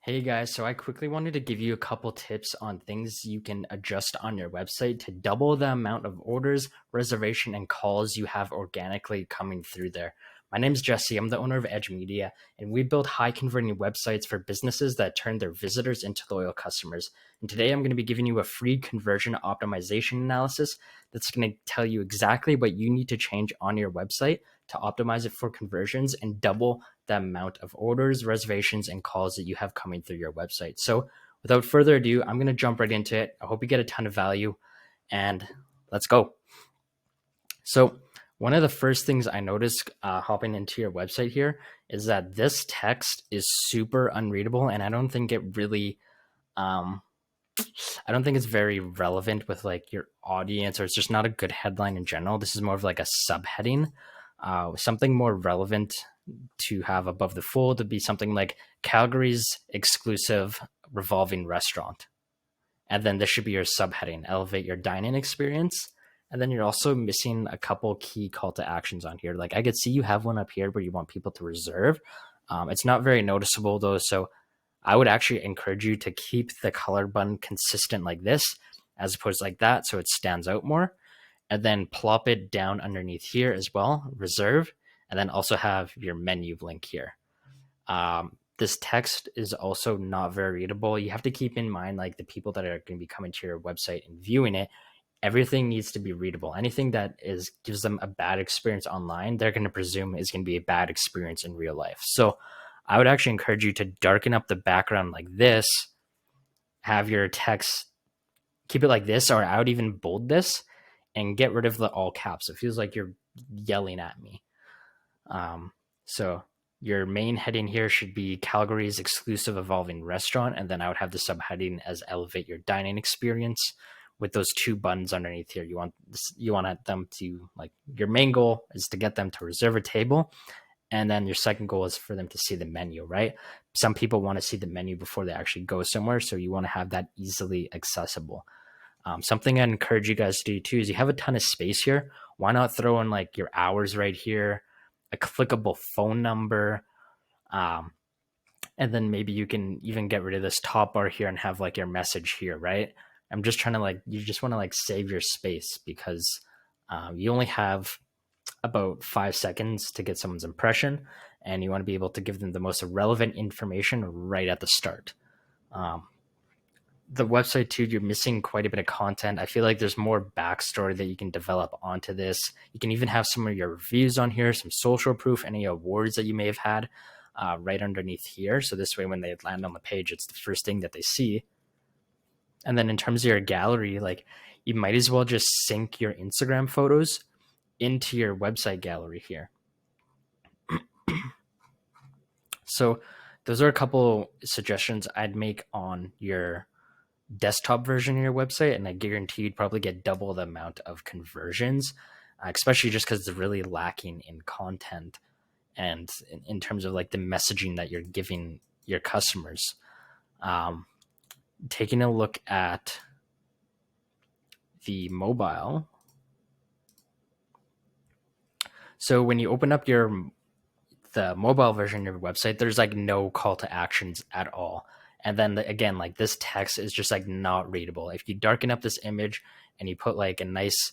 Hey guys, so I quickly wanted to give you a couple tips on things you can adjust on your website to double the amount of orders, reservation, and calls you have organically coming through there. My name's Jesse. I'm the owner of Edge Media, and we build high converting websites for businesses that turn their visitors into loyal customers. And today I'm going to be giving you a free conversion optimization analysis that's going to tell you exactly what you need to change on your website to optimize it for conversions and double the amount of orders, reservations, and calls that you have coming through your website. So without further ado, I'm going to jump right into it. I hope you get a ton of value and let's go. So one of the first things I noticed hopping into your website here is that this text is super unreadable, and I don't think it really um, I don't think it's very relevant with like your audience, or it's just not a good headline in general. This is more of like a subheading, something more relevant to have above the fold to be something like Calgary's exclusive revolving restaurant. And then this should be your subheading, elevate your dining experience. And then you're also missing a couple key call to actions on here. Like I could see you have one up here where you want people to reserve. It's not very noticeable though. So I would actually encourage you to keep the color button consistent like this, as opposed to like that, so it stands out more. And then plop it down underneath here as well, reserve, and then also have your menu link here. This text is also not very readable. You have to keep in mind like the people that are going to be coming to your website and viewing it. Everything needs to be readable. Anything that is gives them a bad experience online, they're going to presume is going to be a bad experience in real life. So I would actually encourage you to darken up the background like this, have your text, keep it like this, or I would even bold this and get rid of the all caps. It feels like you're yelling at me. So your main heading here should be Calgary's exclusive evolving restaurant, and then I would have the subheading as elevate your dining experience with those two buttons underneath here. You want them to, like, your main goal is to get them to reserve a table, and then your second goal is for them to see the menu, right? Some people want to see the menu before they actually go somewhere, so you want to have that easily accessible. Something I encourage you guys to do too is you have a ton of space here. Why not throw in like your hours right here, a clickable phone number, um, and then maybe you can even get rid of this top bar here and have like your message here, right? I'm just trying to like, you just want to like save your space because you only have about 5 seconds to get someone's impression, and you want to be able to give them the most relevant information right at the start. The website too, you're missing quite a bit of content. I feel like there's more backstory that you can develop onto this. You can even have some of your reviews on here, some social proof, any awards that you may have had right underneath here. So this way, when they land on the page, it's the first thing that they see. And then in terms of your gallery, like you might as well just sync your Instagram photos into your website gallery here. So those are a couple suggestions I'd make on your desktop version of your website, and I guarantee you'd probably get double the amount of conversions, especially just because it's really lacking in content and in terms of like the messaging that you're giving your customers. Taking a look at the mobile. So when you open up the mobile version of your website, there's like no call to actions at all. And then again, like this text is just like not readable. If you darken up this image and you put like a nice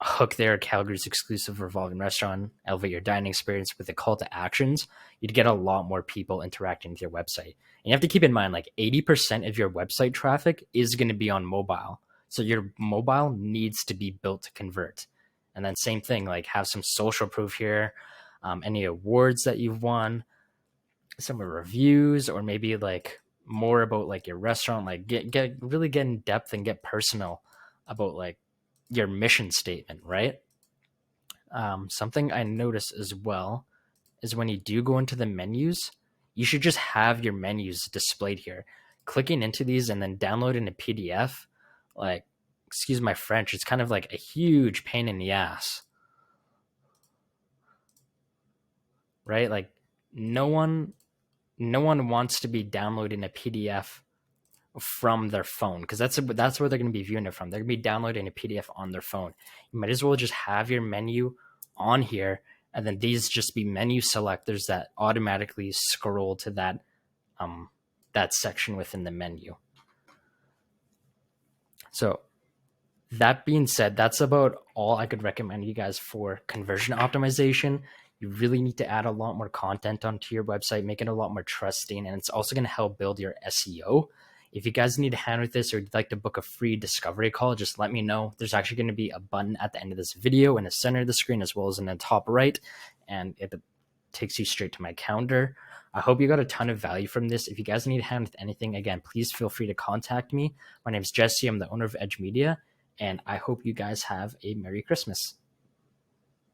hook there, Calgary's exclusive revolving restaurant, elevate your dining experience with the call to actions, you'd get a lot more people interacting with your website. And you have to keep in mind, like 80% of your website traffic is going to be on mobile. So your mobile needs to be built to convert. And then same thing, like have some social proof here, any awards that you've won, some reviews, or maybe like more about like your restaurant, like get really get in depth and get personal about like your mission statement, right? Something I notice as well is when you do go into the menus, you should just have your menus displayed here. Clicking into these and then downloading a PDF, like, excuse my French, it's kind of like a huge pain in the ass, right? Like no one wants to be downloading a PDF from their phone, because that's where they're going to be viewing it from. They're going to be downloading a PDF on their phone. You might as well just have your menu on here, and then these just be menu selectors that automatically scroll to that that section within the menu. So that being said, that's about all I could recommend you guys for conversion optimization. You really need to add a lot more content onto your website, make it a lot more trusting, and it's also going to help build your SEO. If you guys need a hand with this or you'd like to book a free discovery call, just let me know. There's actually going to be a button at the end of this video in the center of the screen as well as in the top right, and it takes you straight to my calendar. I hope you got a ton of value from this. If you guys need a hand with anything, again, please feel free to contact me. My name is Jesse. I'm the owner of Edge Media, and I hope you guys have a Merry Christmas.